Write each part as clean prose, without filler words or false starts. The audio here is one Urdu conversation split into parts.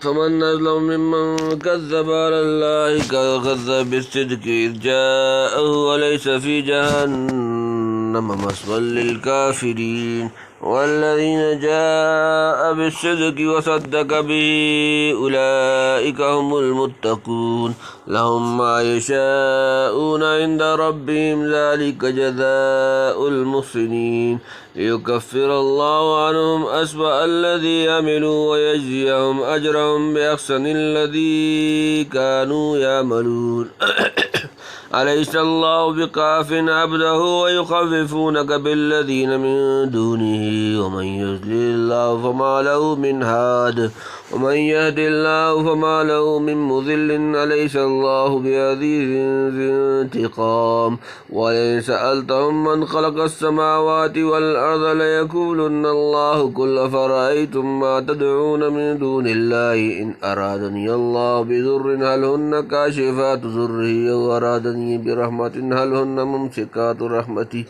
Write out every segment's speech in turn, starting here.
فمن أظلم ممن كذب على الله كذب بالصدق إذ جاءه وليس في جهنم مثوى للكافرين والذين جاء بالصدق وصدق به أولئك هم المتقون لهم ما يشاءون عند ربهم ذلك جزاء المحسنين ليكفر الله عنهم أسوأ الذي عملوا ويجزيهم أجرهم بأحسن الذي كانوا يعملون أليس الله بكاف عبده ويخففونك بالذين من دونه ومن يضلل الله فما له من هاد ومن يهد الله فما له من مضل أليس الله بعزيز ذي انتقام ولئن سألتهم من خلق السماوات والأرض ليقولن الله قل فرأيتم ما تدعون من دون الله إن أرادني الله بضر هل هن كاشفات ضره أو أرادني برحمة هل هن ممسكات رحمتي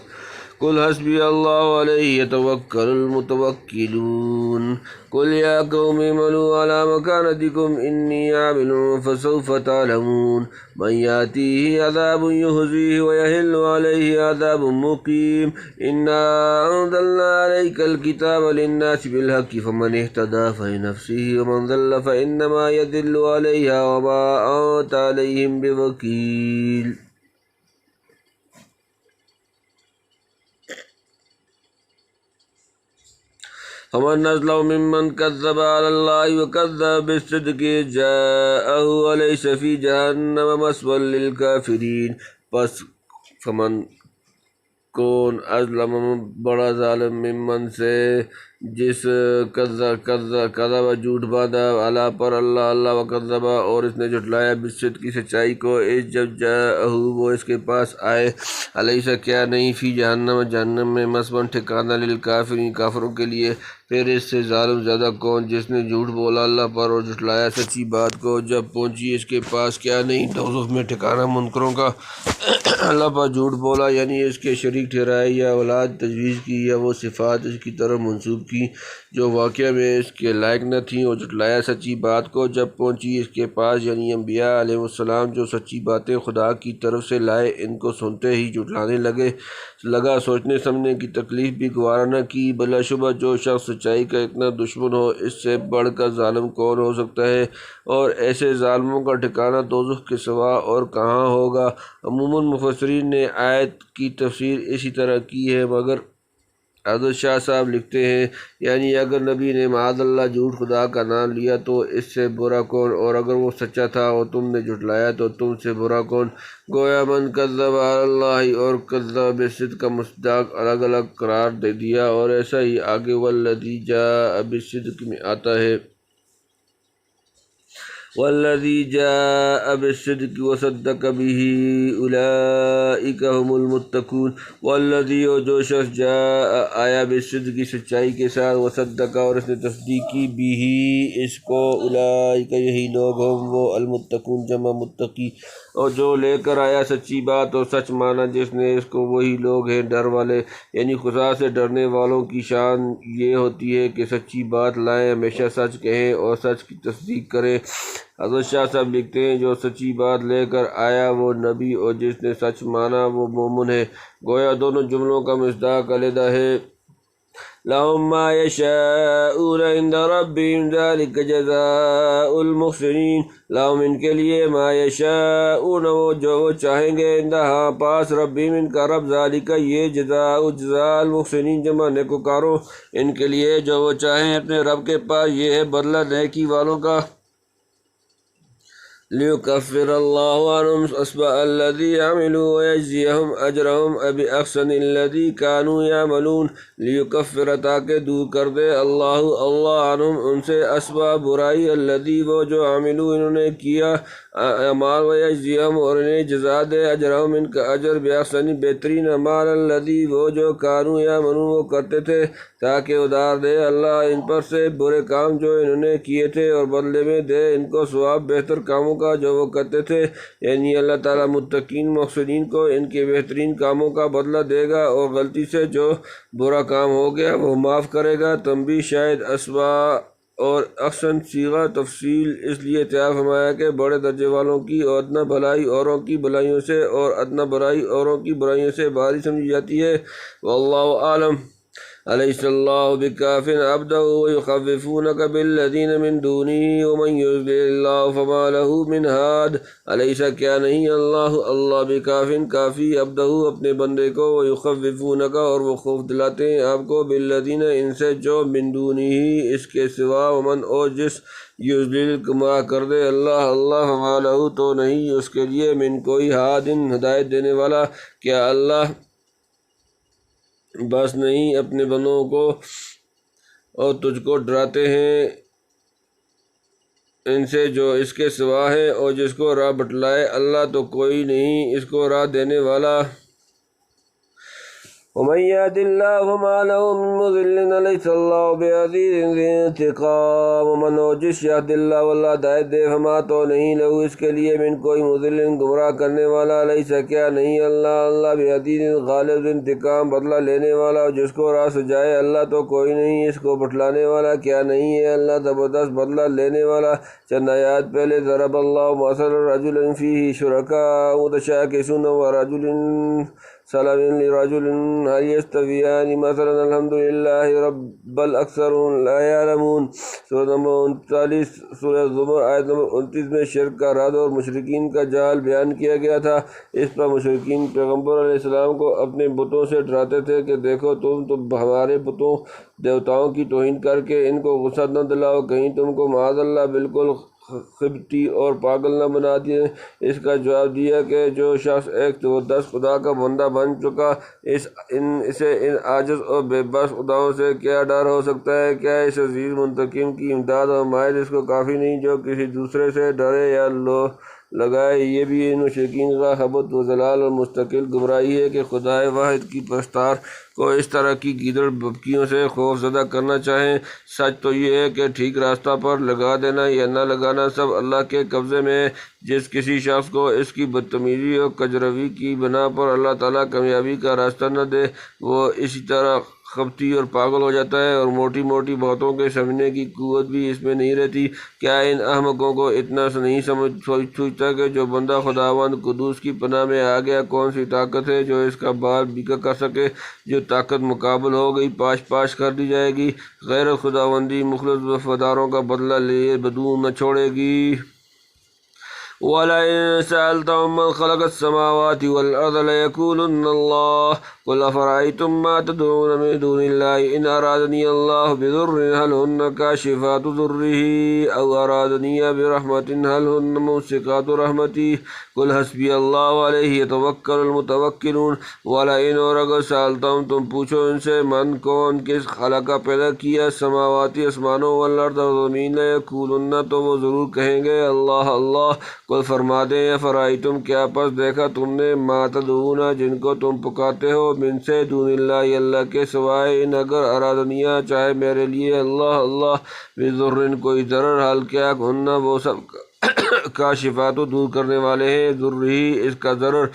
قل حسبي الله عليه يتوكل المتوكلون قل يا قوم اعملوا على مكانتكم إني عامل فسوف تعلمون من يأتيه عذاب يخزيه ويحل عليه عذاب مقيم إنا أنزلنا عليك الكتاب للناس بالحق فمن اهتدى فلنفسه ومن ضل فإنما يضل عليها وما أنت عليهم بوكيل فمن أظلم ممن كذب على الله وكذب بالصدق جاءه وليس في جهنم مثوى للكافرین پس فمن کون اظلم بڑا ظالم ممن سے جس کذب جھوٹ باندھا اللہ پر اللہ وکذبا اور اس نے جھٹلایا بالصدق کی سچائی کو اس جب جاءہ وہ اس کے پاس آئے علیہ کیا نہیں فی جہنم میں مثوی ٹھکانہ للکافرین کافروں کے لیے پھر اس سے ظالم زیادہ کون جس نے جھوٹ بولا اللہ پر اور جھٹلایا سچی بات کو جب پہنچی اس کے پاس کیا نہیں دوزخ میں ٹھکانہ منکروں کا اللہ پر جھوٹ بولا یعنی اس کے شریک ٹھہرائے یا اولاد تجویز کی یا وہ صفات اس کی طرف منسوب کی جو واقعہ میں اس کے لائق نہ تھیں اور جھٹلایا سچی بات کو جب پہنچی اس کے پاس یعنی انبیاء علیہ السلام جو سچی باتیں خدا کی طرف سے لائے ان کو سنتے ہی جھٹلانے لگا سوچنے سمجھنے کی تکلیف بھی گوارا نہ کی بلا شبہ جو شخص سچائی کا اتنا دشمن ہو اس سے بڑھ کر ظالم کون ہو سکتا ہے اور ایسے ظالموں کا ٹھکانہ دوزخ کے سوا اور کہاں ہوگا عموماً مفسرین نے آیت کی تفسیر اسی طرح کی ہے مگر حضرت شاہ صاحب لکھتے ہیں یعنی اگر نبی نے معاذ اللہ جھوٹ خدا کا نام لیا تو اس سے برا کون اور اگر وہ سچا تھا اور تم نے جھٹلایا تو تم سے برا کون گویا من کذب علی اللہ اور کذب بالصدق کا مصداق الگ الگ قرار دے دیا اور ایسا ہی آگے والذی جاء بالصدق میں آتا ہے والذی جاء بالصدق وصدق به اولئک هم المتقون والذی جو شخص جاء آیا بالصدق کی سچائی کے ساتھ وصدق اور اس نے تصدیق کی به اس کو اولئک یہی لوگ ہم وہ المتقون جمع متقی اور جو لے کر آیا سچی بات اور سچ مانا جس نے اس کو وہی لوگ ہیں ڈر والے یعنی خدا سے ڈرنے والوں کی شان یہ ہوتی ہے کہ سچی بات لائیں ہمیشہ سچ کہیں اور سچ کی تصدیق کریں حضرت شاہ صاحب لکھتے ہیں جو سچی بات لے کر آیا وہ نبی اور جس نے سچ مانا وہ مومن ہے گویا دونوں جملوں کا مصداق علیحدہ ہے لَهُم مَّا يَشَاءُونَ عِندَ رَبِّهِمْ ذَلِكَ جَزَاءُ الْمُحْسِنِينَ لَهُم ان کے لیے ما يَشَاءُونَ وہ جو وہ چاہیں گے ہاں پاس ربہم ان کا رب ذَلِكَ یہ جزاء المحسنین جمع نیکوکاروں ان کے لیے جو وہ چاہیں اپنے رب کے پاس یہ ہے بدلہ نیکی والوں کا لِيُكَفِّرَ اللَّهُ عَنْهُمْ أَسْوَأَ الَّذِي عَمِلُوا وَيَجْزِيَهُمْ أَجْرَهُمْ بِأَحْسَنِ الَّذِي كَانُوا يَعْمَلُونَ لِيُكَفِّرَ تاکہ دور کر دے اللہ عنہم ان سے اسوأ برائی الذی وہ جو عملوا انہوں نے کیا اعمال ویجزیہم اور انہیں جزا دے اجرہم ان کا اجر بأحسن بہترین اعمال الذی وہ جو کانوا یعملون وہ کرتے تھے تاکہ ادار دے اللہ ان پر سے برے کام جو انہوں نے کیے تھے اور بدلے میں دے ان کو ثواب بہتر کاموں کا جو وہ کرتے تھے یعنی اللہ تعالیٰ متقین محسنین کو ان کے بہترین کاموں کا بدلہ دے گا اور غلطی سے جو برا کام ہو گیا وہ معاف کرے گا تنبیہ شاید اسوأ اور احسن صیغہ تفصیل اس لیے تیار فرمایا کہ بڑے درجے والوں کی اور ادنا بھلائی اوروں کی بھلائیوں سے اور ادنا برائی اوروں کی برائیوں سے بھاری سمجھی جاتی ہے۔ واللہ عالم۔ أليس الله بكاف عبده ويخوفونك بالذين من دونه ومن يضلل الله فما له من هاد۔ أليس کیا نہیں اللہ بکاف کافی عبدہ اپنے بندے کو، ويخوفونك اور وہ خوف دلاتے ہیں آپ کو، بالذین ان سے جو، من دونہ اس کے سوا، ومن اور جس، یضلل گمراہ کر دے اللہ فما لہ تو نہیں اس کے لیے، من کوئی، ہادن ہدایت دینے والا۔ کیا اللہ بس نہیں اپنے بندوں کو اور تجھ کو ڈراتے ہیں ان سے جو اس کے سوا ہے، اور جس کو راہ بتلائے اللہ تو کوئی نہیں اس کو راہ دینے والا۔ ومن يهد الله فما له من مضل أليس الله بعزيز ذي انتقام۔ ومن اور جس یهد اللہ واللہ ہدایت دے، فما تو نہیں لہو اس کے لیے، من کوئی، مضل گمراہ کرنے والا، أليس کیا نہیں اللہ بعزیز غالب انتقام بدلہ لینے والا، اور جس کو راہ سجائے اللہ تو کوئی نہیں اس کو بٹلانے والا۔ کیا نہیں ہے اللہ زبردست بدلہ لینے والا۔ چند آیات پہلے، ضرب اللہ مثلا رجلا فیہ شرکاء متشاکسون ورجل سلم لرجل هل يستويان مثلا الحمد للہ بل اکثرهم لا يعلمون۔ سورہ نمبر 39 سورہ زمر آیت نمبر 29 میں شرک کا رد اور مشرکین کا جال بیان کیا گیا تھا۔ اس پر مشرکین پیغمبر علیہ السلام کو اپنے بتوں سے ڈراتے تھے کہ دیکھو تم تو ہمارے بتوں دیوتاؤں کی توہین کر کے ان کو غصہ نہ دلاؤ، کہیں تم کو معاذ اللہ بالکل خبتی اور پاگل نہ بنا دیں۔ اس کا جواب دیا کہ جو شخص ایک زبردست خدا کا بندہ بن چکا، اسے ان عاجز اور بے بس خداؤں سے کیا ڈر ہو سکتا ہے؟ کیا اس عزیز منتقم کی امداد اور حمایت اس کو کافی نہیں جو کسی دوسرے سے ڈرے یا لگائے؟ یہ بھی ان مشرکین کا خبت و ضلال اور مستقل گمراہی ہے کہ خدائے واحد کی پرستار کو اس طرح کی گیدڑ بھبکیوں سے خوف زدہ کرنا چاہیں۔ سچ تو یہ ہے کہ ٹھیک راستہ پر لگا دینا یا نہ لگانا سب اللہ کے قبضے میں ہے۔ جس کسی شخص کو اس کی بدتمیزی اور کجروی کی بنا پر اللہ تعالیٰ کامیابی کا راستہ نہ دے، وہ اسی طرح خبتی اور پاگل ہو جاتا ہے، اور موٹی موٹی باتوں کے سمجھنے کی قوت بھی اس میں نہیں رہتی۔ کیا ان احمقوں کو اتنا نہیں سوچتا کہ جو بندہ خداوند قدوس کی پناہ میں آ گیا، کون سی طاقت ہے جو اس کا بال بیکا کر سکے؟ جو طاقت مقابل ہو گئی پاش کر دی جائے گی۔ غیرت خداوندی مخلص وفاداروں کا بدلہ لیے بدون نہ چھوڑے گی۔ وَلَئِن سَأَلْتَهُم مَّنْ خَلَقَ السَّمَاوَاتِ وَالْأَرْضَ لَيَقُولُنَّ اللَّهُ قُلْ أَفَرَأَيْتُم مَّا تَدْعُونَ مِن دُونِ اللَّهِ إِنْ أَرَادَنِيَ اللَّهُ بِضُرٍّ هَلْ هُنَّ كَاشِفَاتُ ضُرِّهِ أَوْ أَرَادَنِيَ بِرَحْمَةٍ هَلْ هُنَّ مُمْسِكَاتُ رَحْمَتِهِ قُلْ حَسْبِيَ اللَّهُ عَلَيْهِ يَتَوَكَّلُ الْمُتَوَكِّلُونَ۔ وَلَئِن اور اگر سألتم تم پوچھو ان سے، من کون، کس، خلق پیدا کیا، سماواتی آسمانوں، والارض اور زمین، لَيَقُولُنَّ تو وہ ضرور کہیں گے اللہ۔ قل فرما دیں، افرأیتم کیا پس دیکھا تم نے، ما تدعون جن کو تم پکارتے ہو، من سے، دون اللہ اللہ کے سوائے، ان اگر ارادنیہ چاہے میرے لیے اللہ بضرٍ کوئی ضرر، حال کیا ہن وہ سب کاشفات دور کرنے والے ہیں، ضرری اس کا ضرر،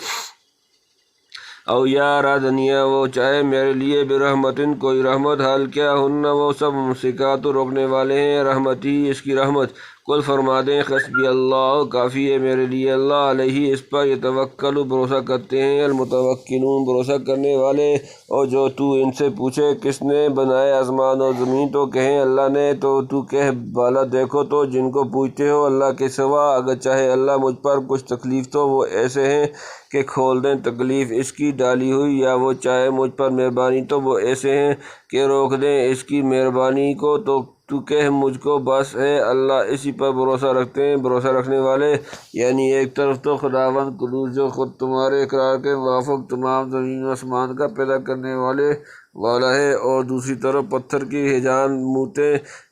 او یا ارادنیہ وہ چاہے میرے لیے، برحمتن کوئی رحمت، حال کیا ہن وہ سب ممسکات روکنے والے ہیں، رحمتی اس کی رحمت۔ قل فرما دیں، حسبی اللہ کافی ہے میرے لیے اللہ، علیہ اس پر، یتوکل بھروسہ کرتے ہیں، المتوکلون بھروسہ کرنے والے۔ اور جو تو ان سے پوچھے کس نے بنائے آسمان اور زمین، تو کہیں اللہ نے، تو کہہ بالا دیکھو تو جن کو پوچھتے ہو اللہ کے سوا، اگر چاہے اللہ مجھ پر کچھ تکلیف تو وہ ایسے ہیں کہ کھول دیں تکلیف اس کی ڈالی ہوئی، یا وہ چاہے مجھ پر مہربانی تو وہ ایسے ہیں کہ روک دیں اس کی مہربانی کو، تو کہہ مجھ کو بس ہے اللہ اسی پر بھروسہ رکھتے ہیں بھروسہ رکھنے والے۔ یعنی ایک طرف تو خداوند قدوس جو خود تمہارے اقرار کے موافق تمام زمین و آسمان کا پیدا کرنے والا ہے، اور دوسری طرف پتھر کی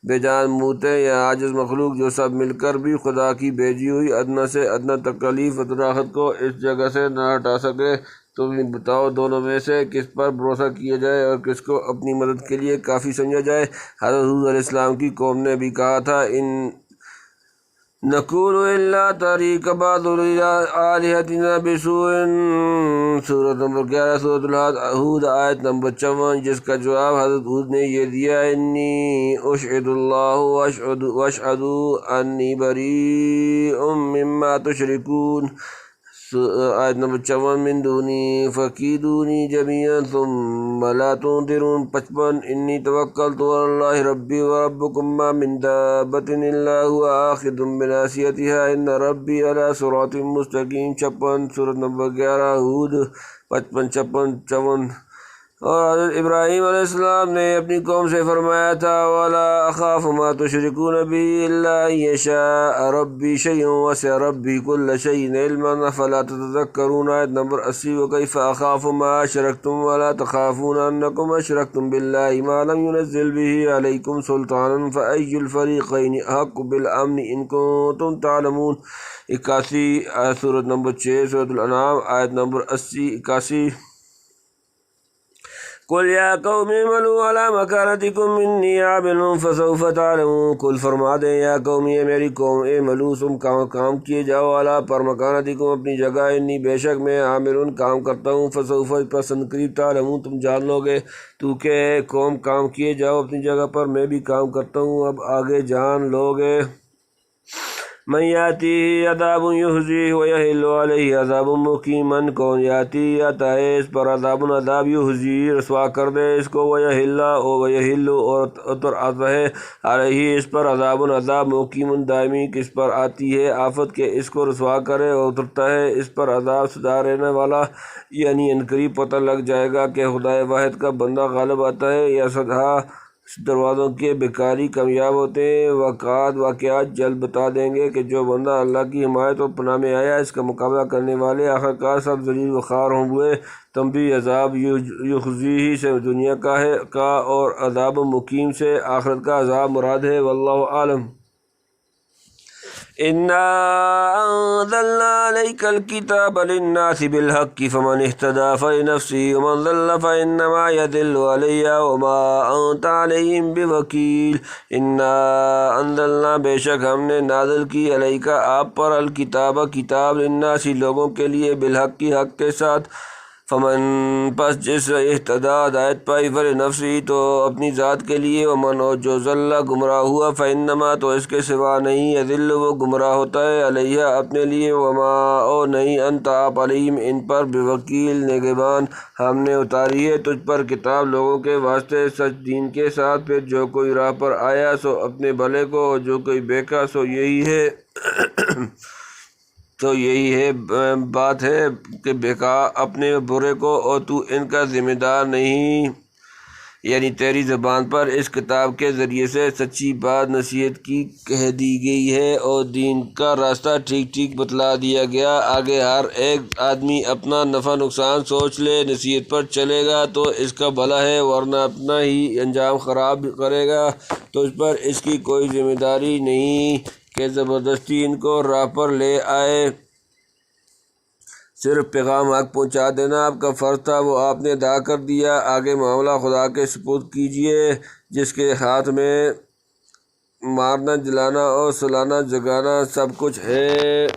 بے جان موتیں یا عاجز مخلوق جو سب مل کر بھی خدا کی بھیجی ہوئی ادنا سے ادنا تکلیف و راحت کو اس جگہ سے نہ ہٹا سکے۔ تم بتاؤ دونوں میں سے کس پر بھروسہ کیا جائے اور کس کو اپنی مدد کے لیے کافی سمجھا جائے؟ حضرت حود علیہ السلام کی قوم نے بھی کہا تھا، نقول الا طریق بعض آلہتنا بسوء، سورۃ نمبر 11 سورۃ ہود آیت نمبر 54، جس کا جواب حضرت ہود نے یہ دیا، انی اشہد اللہ واشہدوا انی بریء مما تشرکون، آیت نمبر 54، من دونی فکیدونی جمیعا ثم لا تنظرون، 55، انی توکلت علی اللہ ربی وربکم ما من دابۃ الا هو آخذ بناصیتها ان ربی علی صراط مستقیم، 56، سورۃ نمبر 11 ہود 55، 56، 54۔ اور حضرت ابراہیم علیہ السلام نے اپنی قوم سے فرمایا تھا، وَلَا أَخَافُ مَا تُشْرِكُونَ بِهِ إِلَّا أَن يَشَاءَ رَبِّي شَيْئًا وَسِعَ رَبِّي كُلَّ شَيْءٍ عِلْمًا أَفَلَا تَتَذَكَّرُونَ، آیت نمبر 80، وَكَيْفَ أَخَافُ مَا أَشْرَكْتُمْ وَلَا تَخَافُونَ أَنَّكُمْ أَشْرَكْتُمْ بِاللَّهِ مَا لَمْ يُنَزِّلْ بِهِ عَلَيْكُمْ سُلْطَانًا فَأَيُّ الْفَرِيقَيْنِ أَحَقُّ بِالْأَمْنِ إِن كُنتُمْ تَعْلَمُونَ، 81، سورۃ نمبر 6 سورۃ الانعام آیت نمبر 80، 81۔ قل یا قوم اعملوا علی مکانتکم انی عامل فسوف تعلمون، قل فرما دیں یا قوم، یہ میری قوم، اعملوا تم کام کیے جاؤ، علی پر مکانتکم اپنی جگہ، انی بے شک میں عامل کام کرتا ہوں، فسوف پسند قریب تعلمون تم جان لو گے، تو کہ قوم کام کیے جاؤ اپنی جگہ پر، میں بھی کام کرتا ہوں، اب آگے جان لو گے۔ من یاتیہ عذاب یخزیہ ویحل علیہ عذاب مقیم، من کون یاتی آتا ہے اس پر عذاب یخزیہ رسوا کر دے اس کو، ویحل اور اتر آتا ہے علیہ اس پر عذاب مقیم دائمی، کس پر آتی ہے آفت کے اس کو رسوا کرے، اور اترتا ہے اس پر عذاب سدا رہنے والا، یعنی عنقریب پتہ لگ جائے گا کہ خدا واحد کا بندہ غالب آتا ہے یا سدا دروازوں کے بیکاری کامیاب ہوتے ہیں۔ واقعات جلد بتا دیں گے کہ جو بندہ اللہ کی حمایت اور پناہ میں آیا، اس کا مقابلہ کرنے والے آخرکار سب ذلیل و خوار ہوں گے۔ تنبیہ، عذاب یخزیہ سے دنیا کا اور عذاب مقیم سے آخرت کا عذاب مراد ہے، واللہ عالم۔ انا انزلنا عليك الكتاب للناس بالحق فمن اهتدى فلنفسه ومن ضل فانما يضل عليها وما انت عليهم بوكيل۔ انا انزلنا بے شک ہم نے نازل کی، علیک آپ پر، الکتاب کتاب، للناس لوگوں کے لیے، بالحق کی حق کے ساتھ، فمن پس جس اہتدیٰ ہدایت پائی، فلنفسی تو اپنی ذات کے لیے، ومن اور جو ضل گمراہ ہوا، فانما تو اس کے سوا نہیں، یضل وہ گمراہ ہوتا ہے، علیہ اپنے لیے، وما اور نہیں، انت آپ، علیہم ان پر، بوکیل نگہبان، ہم نے اتاری ہے تجھ پر کتاب لوگوں کے واسطے سچ دین کے ساتھ، پھر جو کوئی راہ پر آیا سو اپنے بھلے کو، اور جو کوئی بہکا سو یہی ہے بات ہے کہ بہکا اپنے برے کو، اور تو ان کا ذمہ دار نہیں، یعنی تیری زبان پر اس کتاب کے ذریعے سے سچی بات نصیحت کی کہہ دی گئی ہے، اور دین کا راستہ ٹھیک ٹھیک بتلا دیا گیا، آگے ہر ایک آدمی اپنا نفع نقصان سوچ لے، نصیحت پر چلے گا تو اس کا بھلا ہے، ورنہ اپنا ہی انجام خراب کرے گا، تو اس پر اس کی کوئی ذمہ داری نہیں کہ زبردستی ان کو راہ پر لے آئے، صرف پیغام حق پہنچا دینا آپ کا فرض تھا، وہ آپ نے ادا کر دیا، آگے معاملہ خدا کے سپرد کیجیے، جس کے ہاتھ میں مارنا، جلانا اور سلانا، جگانا سب کچھ ہے۔